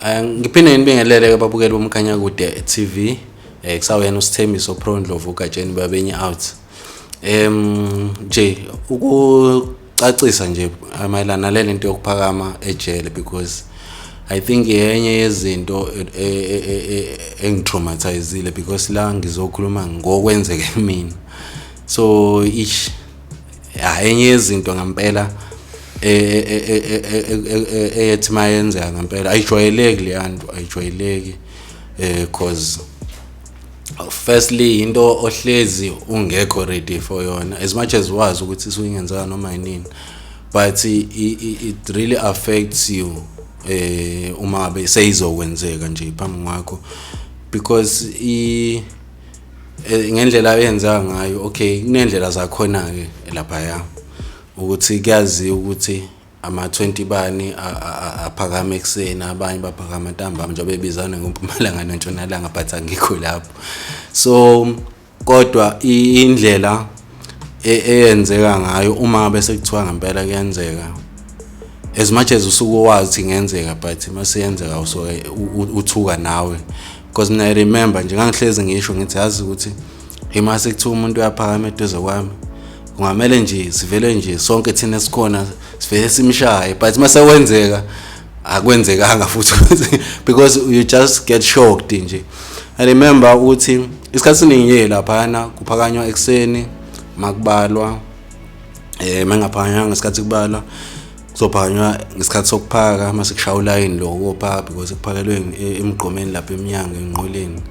Ngiphinde ngibingelele ababukeli bomkhanya kude TV kusawuyena uSithembiso Pro Ndlovu ugatsheni babenye out. Nje ukucacisa nje amayelana lento yokuphakama ejele because I think yenye yezinto engitraumatizile because la ngizokhuluma ngokwenzeke kimi. So yenye yezinto ngempela ethi mayenzeka ngempela ayijwayeleki leyanto ayijwayeleki cause firstly into ohlezi ungekho ready for yona as much as wazi ukuthi isuyingenzeka noma yini but it really affects you uma beseyizokwenzeka nje phambi kwakho because ngendlela ayenza ngayo okay kunendlela zakhona ke lapha ya ukuthi kuyazi ukuthi ama 20 bani aphakama ekseni abanye baphakama ntambama njengoba bebizana ngoMpumalanga noNtshonalanga but angikho lapho so kodwa indlela eyenzeka ngayo uma bese kuthiwa ngempela kuyenzeka as much as usuku wazi ingenzeka but mase yenzeka usuke uthuka nawe because I remember nje ngangihlezi ngisho ngithi yazi ukuthi imase kuthiwa umuntu uyaphakama eduze kwami kungamele nje sivele nje sonke thina sikhona sivele simshaye but mase wenzeka akwenzekanga futhi because you just get shocked nje. I remember ukuthi isikhathi siningi lapha kuphakanywa ekseni makubalwa mangaphakanywa ngesikhathi kubalwa kuzophakanywa ngesikhathi sokuphaka mase kushaya uline lokupha because kuphakelwe emgqomeni lapha eminyango enqoleni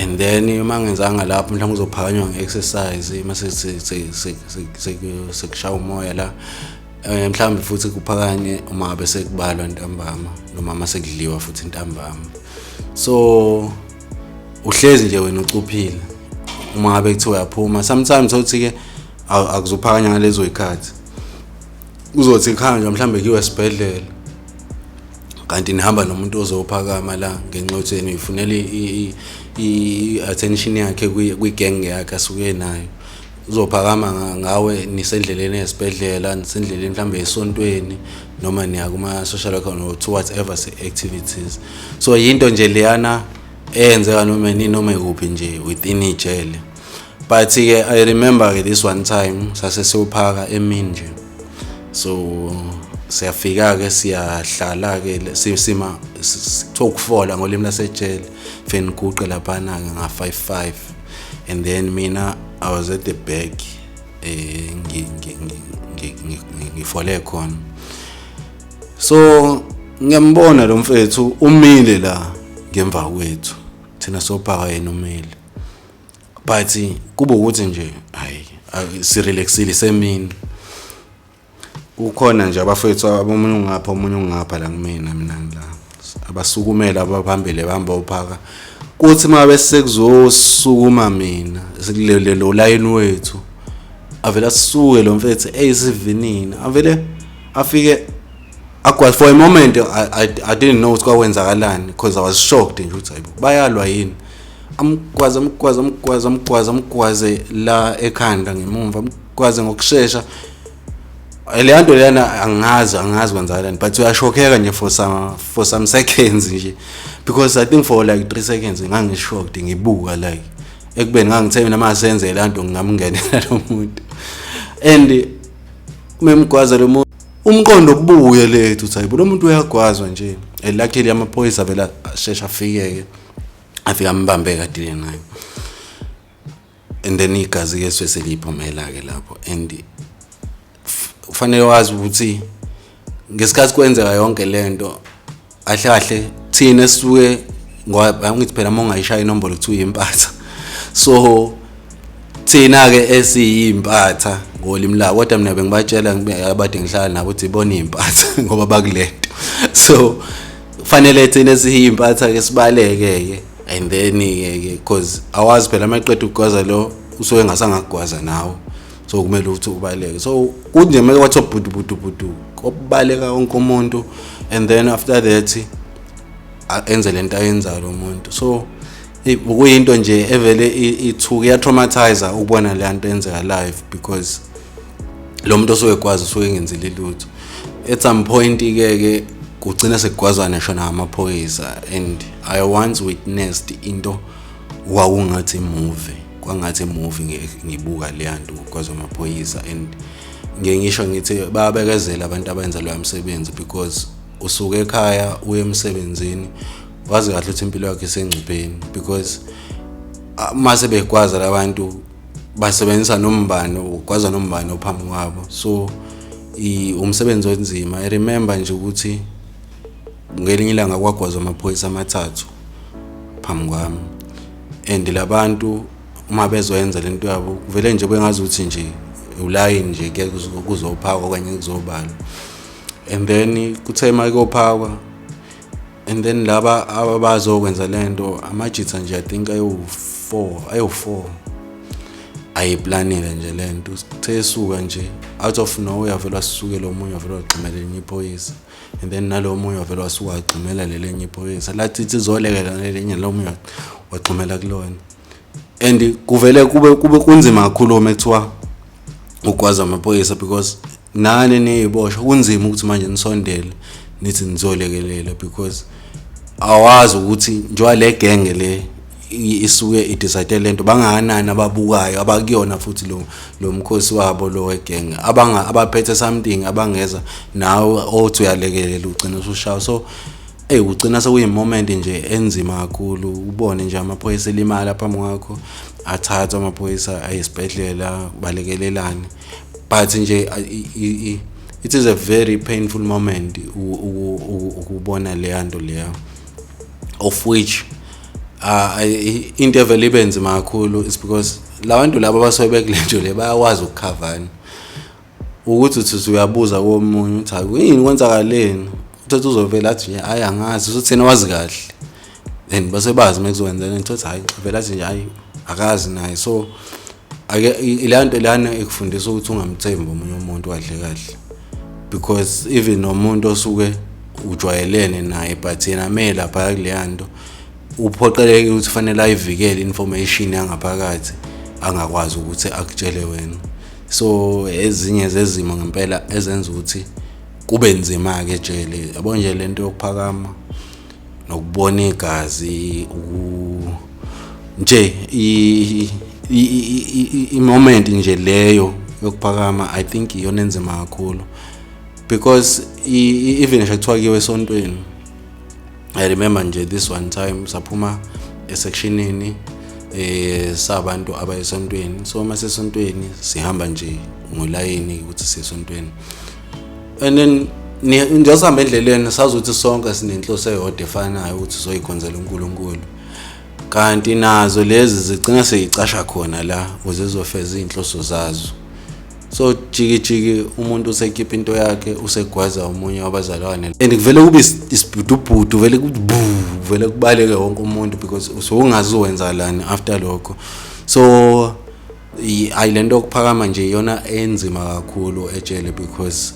and then uma ngenzanga lapho mhlawumbe uzophakanywa ngeexercise mase sekushaya umoya la mhlawumbe futhi kuphakanye uma bese kubalwa ntambama noma mase kudliwa futhi ntambama so uhlezi nje wena ucuphile uma ngabe kuthiwa uyaphuma sometimes uthi ke akuzophakanya ngalezo ikhathi uzothi khanja mhlawumbe kiwe esibhedlela kanti nihamba nomuntu ozophakama la ngenxotheni uyifunela i-attention yakhe kwi-gang yakhe asuke nayo uzophakama ngawe nisendleleni esibhedlela nisendleleni mhlawumbe esontweni noma niya kuma social worker no to whatever activities so yinto nje leyana eyenzeka noma ikuphi nje within ijele but I remember this one time sase siyophaka emini nje so siyafika ke siyahlala ke sima sithokufola ngolimi lasejele feni kuqe lapha na nga 55 and then mina I was at the back ngifole khona so ngiyambona lo mfethu umile la ngemva kwethu thina sophaka yena umile but kuba ukuthi nje hayi sirelaxile semini ukhona nje abafethu omunye ungapha la kumina mina la abasukumela abaphambili bahamba uphaka kuthi mabe sekuzosukuma mina sekulele lo line wethu avela sisuke lo mfethu eyisivinini avele afike akwa for a moment I didn't know what kwawenzakalani because I was shocked nje ukuthi hayibo bayalwa yini amgwaze la ekhanda ngemumva amgwaze ngokusheshsha leyanto lena angazi kwenzakalani but uyashockeka nje for some seconds nje because I think for like 3 seconds ngangishocked ngibuka like ekubeni ngangithemba nama senze leyanto ngingamngenela lo muntu and memgwaza lo muntu umqondo kubuye lethu uthi lo muntu uyagwazwa nje luckily amaphoyisa vela shesha afike ambambe kadile naye and then igazi yeswe seliphumela ke lapho and ufanele wazi ukuthi ngesikhathi kwenzeka yonke lento ahlahle thina sisuke ngoba ngithi phela mongayishaya inombolo kuthiwa impatha so thina ke esiyimpatha ngolimi la kodwa mina bengibatshela abade ngihlala nabo ukuthi ibona impatha ngoba bakulento so kufanele thina siyimpatha ke sibaleke ke and then because awazi phela maqedwe ukugwaza lo usuke ngasangagwaza nawe so kumele ukuthi ubaleke so kunje make wathi budu kobaleka wonke umuntu and then after that enze lento ayenza lo muntu so ukuyinto nje evele ithuka ya traumatizer ukubona le nto enzeka live because lo muntu osuyekwazi usuyengenzile lutho at some point ke kugcina sekugwazwa nesho namaphoyisa. And I once witnessed into wakungathi movie, kwangathi movie ngibuka leyanto kugwazwa amaphoyisa. And ngisho ngithi bayabekezela abantu abenza lo msebenzi, because usuke ekhaya uye emsebenzini wazi kahle ukuthi impilo yakhe isengcupheni, because mase begwaza labantu basebenzisa nombani, ugwaza nombani ophambi kwabo. So umsebenzi onzima. I remember nje ukuthi ngelinye ilanga kwagwazwa amaphoyisa amathathu phambi kwami, and labantu uma bezoyenza lento yabo kuvele nje bengazi ukuthi nje ulayini nje kuzophakwa okanye kuzobalwa. And then kuthe manje kophakwa, and then laba abazokwenza lento amajitha nje I think ayo4 ayiplanile nje lento. Kuthe suka nje out of nowhere vele wasuke lo munye vele wagximela lenye iphoyisa, and then nalo munye vele wasuka wagximela lenye iphoyisa lathi izolekela lenye lo munye wagximela kulona. And kuvele kube kunzima kakhulu uma ethiwa ugwaza amaphoyisa, because nani niyiboshwa kunzima ukuthi manje nisondele nithi nizolekelela, because awazi ukuthi njengoba le genge le isuke idecide lento bangakanani ababukayo abakuyona futhi lo mkhosi wabo lo wegenge abaphethe something abangeza nawe othi uyalekelela ugcina usushaya. So ugcina sekuyi moment nje enzima kakhulu, ubone nje amaphoyisa elimala phambi kwakho, athatha amaphoyisa ayisibhedlela balekelelane. But nje it is a very painful moment ukubona leyanto leya, of which into evele ibenzima kakhulu is because labantu laba abasobe bekulento le bayawazi ukukhavana, ukuthi uthi uyabuza komunye uthi hayi yini kwenzakaleni, uthi uzovela athi nje hayi angazi, uthi thina wazi kahle, then base bazi mekuzokwenza lento uthi hayi vela athi nje hayi akazi naye. So ake ilanto lana ekufundisa ukuthi ungamthembi umunye umuntu kahle kahle, because even nomuntu osuke ujwayelene naye but yena mela lapha kuleyanto uphoqeleke ukuthi fanele ayivikele information yangaphakathi angakwazi ukuthi akutshele wena. So ezinye zezimo ngempela ezenza ukuthi kube nzima ke ejele, yabo nje lento yokuphakama nokubona igazi nje i moment nje leyo yokuphakama I think iyona enzima kakhulu, because even nje esontweni I remember nje this one time saphuma esectionini sabantu abayesontweni. So mase esontweni sihamba nje ngolayini ukuthi siyesontweni, and then nje sihamba endleleni sazothi sonke sinenhloso eyodwa efanayo ukuthi soyikhonzela uNkulunkulu, kanti nazo lezi zigcina seyicasha khona la ukuze zizofeza inhloso zazo. So jiki umuntu usekhipha into yakhe usegwaza umunye wabazalwane, and kuvele kube isibhudubhudu, vele vele kubaleke wonke umuntu, because usungazi wenzakalani after lokho. So ayilento okuphakama nje yona enzima kakhulu ejele, because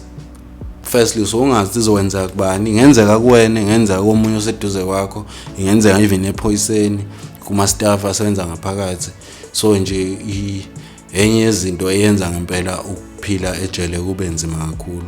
firstly usungazi izokwenza kubani, ingenzeka kuwena, ingenzeka komunye oseduze kwakho, ingenzeka even ephoyiseni kuma staff asebenza ngaphakathi. So nje enye izinto eyenza ngempela ukuphila ejele kube nzima kakhulu.